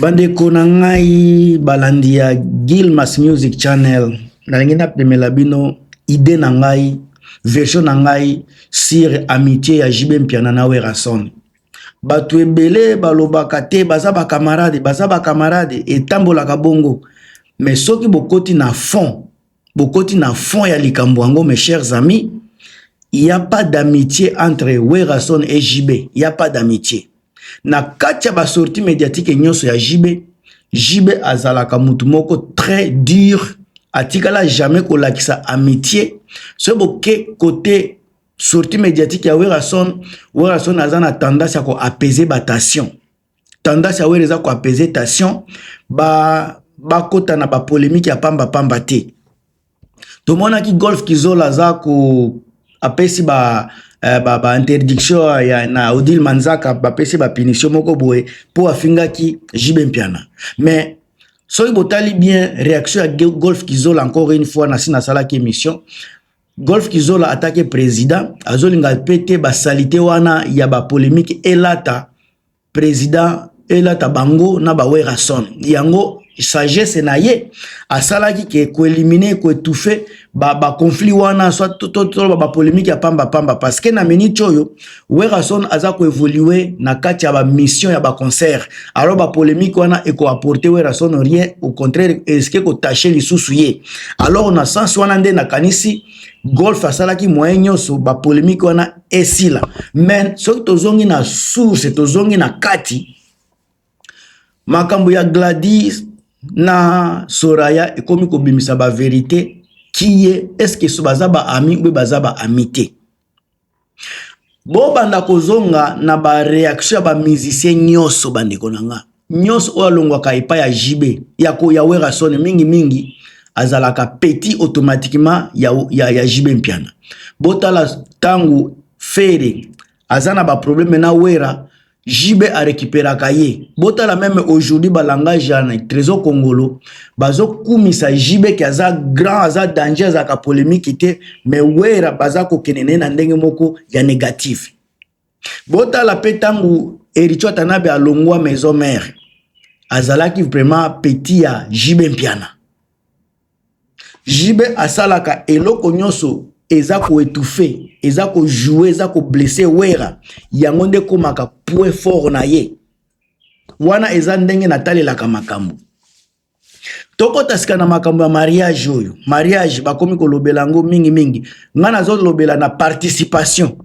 Bandeko na ngai balandi ya Gilmas Music Channel nalingi napemela bino idée na ngai version na ngai sur amitié ya JB Mpiana na Werason. Batu ebele balobaka te baza ba camarade etambolaka bongo, mais soki bokoti na fond ya likambo yango, mes chers amis, il n'y a pas d'amitié entre Werason et JB. Il n'y a pas d'amitié. Na katia ba sortie médiatique nyonso ya JB azalaka mutu moko très dur, atikala jamais kolakisa amitié. Ce boke côté sortie médiatique ya Werason azana tendance à ko apaiser ba tension. Tendance à Werason ko apaiser tension ba kota na ba polémique ya pamba te. To mona ki Golf Kizola za ko apesi ba interdiction ya na Odile Manzaka ba pesi ba punition moko boye po afinga ki JB Mpiana. Mais soki botali bien réaction à Golf Kizola encore une fois na sina sala ki émission, Golf Kizola attaqué président azolinga pété ba salité wana ya ba polémique elata président elata bango na ba Werason yango sagesse na ye asalaki ke ko éliminer ko étouffer ba conflit wana soit tout ba polémique ya pamba parce que na minute oyo Werason aza ko évoluer na kati ya ba mission ya ba concert, alors ba polémique wana e ko apporter Werason rien, au contraire est-ce que ko tâcher lisusu ye. Alors na sens wana nde na kanisi Golf asalaki moyen nyonso ba polémique wana esila, mais soki tozongi na source tozongi na kati makambo ya Gladys na Soraya ekomi ko bimisa ba vérité qui est est-ce que so bazaba ami ou bazaba amité. Bo banda kozonga na ba réaction ba musicien nyonso bandeko nanga nyonso o alongwa ka epa ya JB ya ko ya Werason mingi azalaka petit automatiquement ya JB Mpiana. Botala tangu fere azana ba problème na Wera JB a récupéré kaye. Botala même aujourd'hui ba langage ya trésor congolo bazo kumisa JB ki aza grand aza danger aza ka polémique te, mais Wera baza ko kenene na ndenge moko ya négatif. Botala petangu Erichwa Tanabe alongwa maison mère azalaki vraiment petit ya JB Mpiana. JB asalaka eloko nyonso eza ko étouffer, eza ko jouer, eza ko blesser Wera yango nde komaka point fort na ye wana eza ndenge natalelaka makambo. Toko tasika na makambo ya mariage oyo mariage bakomi kolobela ngo mingi ngana zo lobela na participation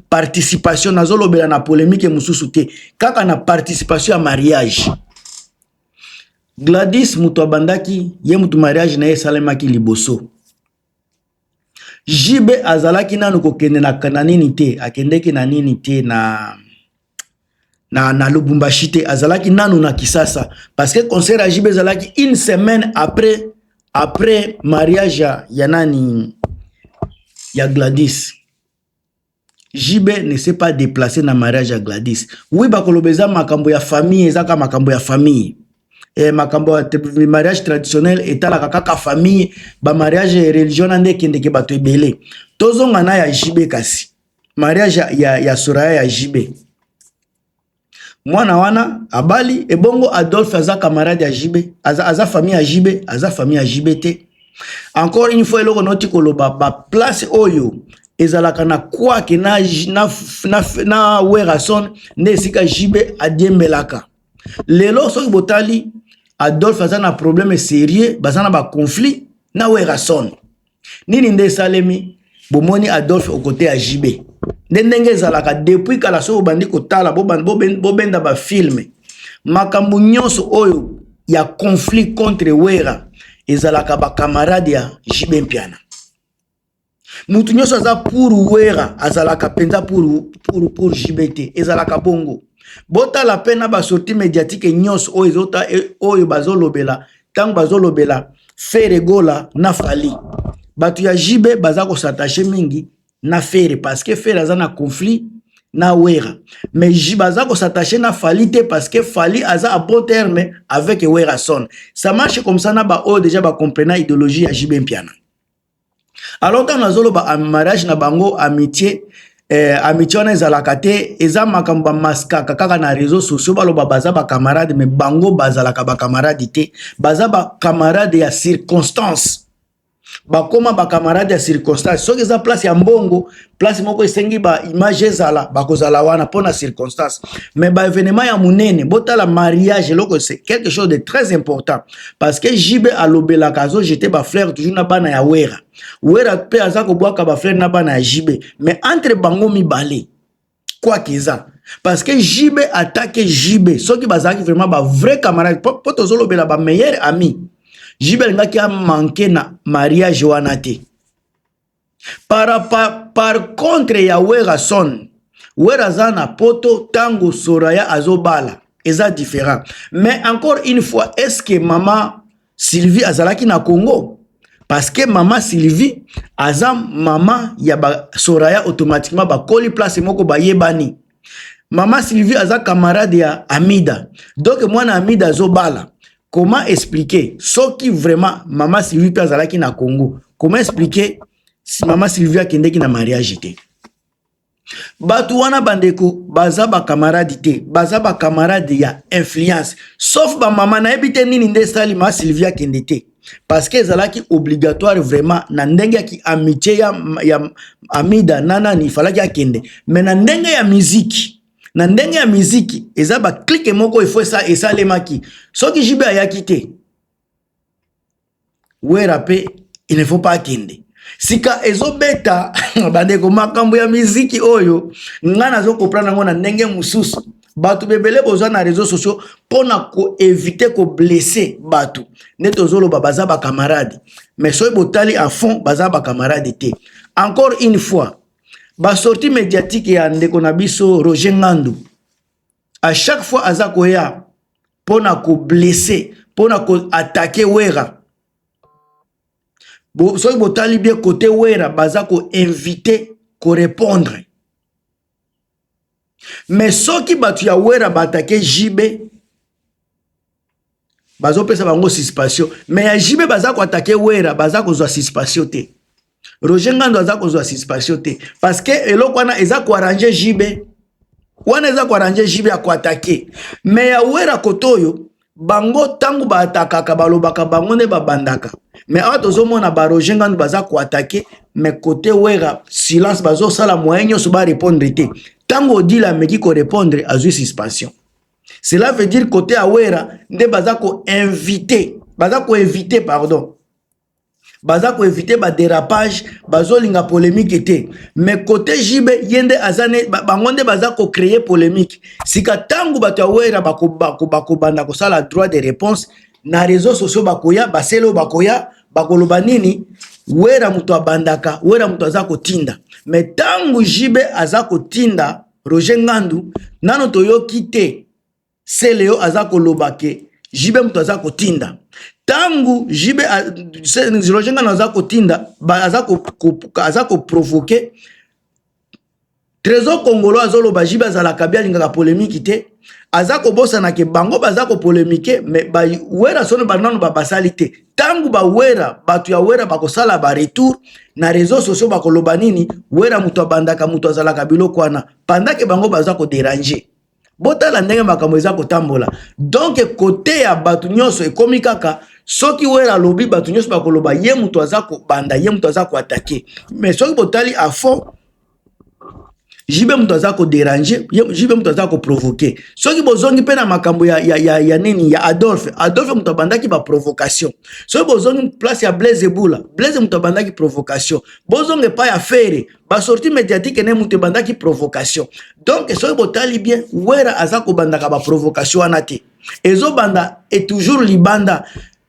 nazo lobela na polémique mususu te kaka na participation ya mariage. Gladys mutu abandaki ye mutu mariage na ye salemaki liboso. JB azalaki nanu kokende na kananini te, akendeki na nini te na Lubumbashi te, azalaki nanu na Kisasa parce que concert à JB azalaki une semaine après mariage ya nani ya Gladys. JB ne s'est pas déplacé na mariage ya Gladys. Oui bakolobeza makambo ya famille ezaka makambo ya famille. Makambo ya mariage traditionnel etalaka kaka famille, ba mariage religion ande kende ke bato ebele. Tozonga na ya JB kasi mariage ya Soraya ya JB mwana wana abali ebongo Adolphe aza camarade ya JB aza famille ya JB aza famille ya JB te. Encore une fois eloko noti koloba ba place oyo ezalaka na kwa ke na Werason nde sika JB adiembelaka. Lelo soki botali Adolphe aza na problème sérieux bazana ba conflit na Werason. Nini nde salemi bomoni Adolphe au côté ya JB. Ndenge ezalaka depuis kala so bandi kotala bobenda ba film makambo nyonso oyo ya conflit contre Wera ezalaka ba camarade ya JB Mpiana. Mutu nyonso aza pour Wera azalaka penza pour JB te ezalaka bongo. Bota la pena ba sortie médiatique nyonso oyo bazolobela tango bazolobela Fere Gola na Fali batu ya JB baza ko s'attacher mingi na Fere parce que Fere aza na conflit na Wera, mais JB baza ko s'attacher na Fali te parce que Fali aza à bon terme avec Werason. Ça marche comme ça na ba o déjà ba comprendre idéologie ya JB Mpiana. Alors dans nazolo ba mariage na bango amitié amitié wana ezalaka te eza makambo bamaskaka kaka na réseaux sociaux baloba baza bacamarade mais bango bazalaka bacamarade te baza bacamarade ya circonstance bakoma bacamarade ya circonstance soki eza place ya mbongo place moko esengi baimage ezala bakozala wana mpona circonstance mais baévénement ya monene botala mariage eloko c'est quelque chose de très important parce que jibe alobelaka azojete bafleur toujours na bana ya wera wera mpe aza kobwaka bafleur na bana ya jibe mais entre bango mibale quoi qu'eza parce que jibe attaque jibe soki bazalaki vraiment ba vrai camarade po tozolobela ba meilleur ami jibe alingaki amanke na mariage wana te par contre ya wera son wera aza na poto tango Soraya azobala eza différent mais encore une fois est-ce que maman Sylvie azalaki na Congo parce que maman Sylvie aza maman ya ba Soraya automatiquement bakoli place moko bayebani maman Sylvie aza camarade ya Amida donc mwana Amida azobala. Comment expliquer ce qui vraiment maman Sylvie pe azalaki na Congo? Comment expliquer si maman Sylvie akendeki na mariage te? Batu wana bandeko baza ba camarade te, baza ba camarade ya influence. Sauf ba maman na ebite nini nde sali maman Sylvie akende te. Parce que ezalaki obligatoire vraiment na ndenge ki amitié ya Amida nana ni falaki akende. Mais na ndenge ya musique na ndenge ya miziki eza ba clique moko il faut ça esalemaki soki jibe ayaki te wera pe il ne faut pas akende sika ezobeta bandeko makambo ya miziki oyo ngana zo comprendre ngo na ndenge mususu batu bebele bozwa na réseaux sociaux pona ko éviter ko blesser batu neto zolo baza ba camarade mais soki botali à fond baza ba camarade te encore une fois ba sortie médiatique ya ndeko na biso Roger Ngandu à chaque fois aza koya pona ko blesser pona ko attaquer wera soki botali bien côté wera baza ko inviter ko répondre mais soki batu ya wera ba attaquer jibe bazo pesa bango suspension mais ya jibe baza ko attaquer wera baza ko zwa suspension te Roger Ngandu aza kozwa suspension te parce que eloko wana eza ko arranger jibe wana eza ko arranger jibe ya ko attaquer mais ya wera kotoyo bango tangu ba atakaka balobaka bango ne babandaka mais awa tozomona ba Roger Ngandu baza ko attaquer mais côté wera silence bazo sala moyen nyonso ba répondre te tango odila meki ko répondre azui suspension cela veut dire côté ya wera nde baza ko éviter pardon baza ko éviter ba dérapage bazolinga polémique te mais côté jibe yende azane bangonde baza ko créer polémique sika tangu bato ya wera bakobanda kosala droit de réponse na réseaux sociaux bakoya baselo bakoya bakoloba nini wera muto abandaka wera muto aza kotinda mais tangu jibe aza kotinda Roger Ngandu nano toyoki te seleo aza koloba ke jibe muto aza kotinda tangu jibe Roger Ngandu aza kotinda aza ko provoquer trésor congolais azoloba jibe azalaka bia lingaka polémique te aza kobosana ke bango baza ko polémique mais ba wera sono banano basali te tangu ba wera batu ya wera bakosala ba retour na réseaux sociaux bakoloba nini wera muto abandaka muto azalaka biloko wana pendant que bango baza ko déranger botala ndenge makambo eza kotambola donc côté ya batu nyonso ekomi kaka soki wera lobi batu nyonso bakoloba ye muto aza ko banda ye muto aza ko attaquer mais soki botali à fond jibe muto aza ko déranger jibe muto aza ko provoquer soki bozongi pe na makambo ya nini ya Adolphe muto bandaki ba provocation soki bozongi place ya Blaise muto bandaki provocation bozonge pa ya Fere ba sortie médiatique ne muto bandaki provocation donc soki botali bien wera aza ko bandaka ba provocation anate ezo banda et toujours libanda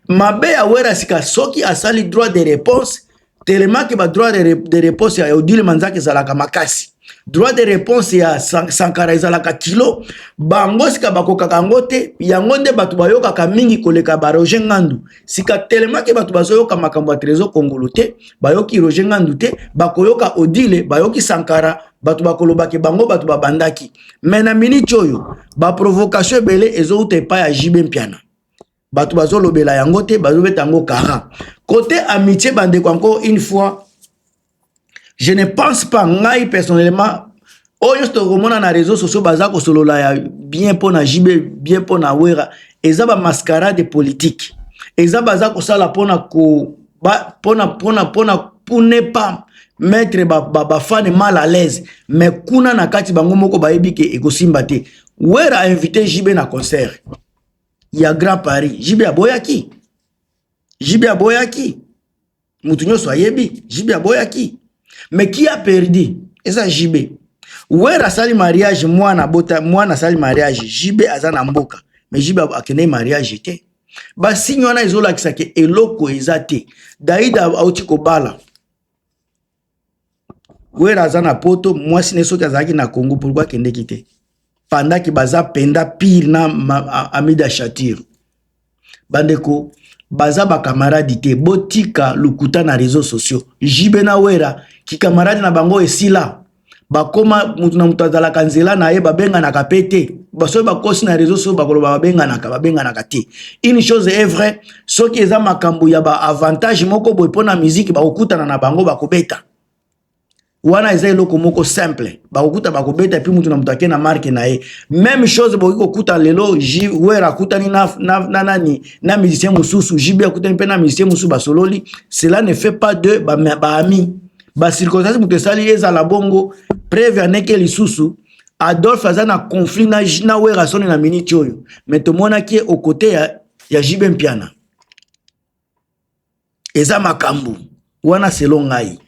mabe ya wera sika soki asali droit de réponse tellement que ba droit de réponse ya Odile Manzaki zalaka makasi droit de réponse ya Sankara ezalaka kilo bango sika bakokaka ngo te yango nde batu bayokaka mingi koleka ba Roger Ngandu sika tellement que batu bazoyoka makambo ya trésor congolais te bayoki Roger Ngandu te bakoyoka Odile bayoki Sankara batu bakolobaki bango batu babandaki mais na minute oyo ba provocation ebele ezouta epai ya Jibe Mpiana batu bazolobela yango te bazobeta yango kara côté amitié bandeko encore une fois je ne pense pas ngai personnellement oyo tokomona na réseaux sociaux baza ko solola ya bien pona jibe bien pona wera eza ba mascarade politique eza baza ko sala pona ko pour ne pas mettre ba fan mal à l'aise mais kuna na kati bango moko bayebi ke ekosimba te wera a invité jibe na concert ya Grand Paris jibe aboyaki mutu nyonso ayebi jibe aboyaki mais qui a perdu eza jibe wera sali mariage mwana sali mariage jibe azana mboka mais jibe akene mariage te ba signe wana ezolakisa ke eloko eza te Daida auti kobala wera azana poto mwasi ne soki azaki na Congo pourquoi kende kite pendant ki baza penda pire na Amida Shatir bandeko baza ba camarade te botika lukuta na réseaux sociaux jibe na wera ki camarade na bango esila bakoma mutu na mutu azala kanzela na ye babenga na kapete baso bakosi na réseaux sociaux bakoloba babenga na kate une chose est vrai soki eza makambo ya ba avantage moko boy pona musique bakokutana na bango bakobeta wana eza eloko moko simple bakokuta bakobeta puis mutu na mutu akena marque na ye même chose boki kokuta lelo wera kutani na nani na musicien mususu jibe akutani pe na musicien mususu basololi cela ne fait pas de ba amis ba circonstance mutu esali ezala bongo preuve aneke lisusu Adolphe aza na conflit na wera soni na minute oyo mais tomona ki au côté ya Jibe Mpiana eza makambo wana selon ngai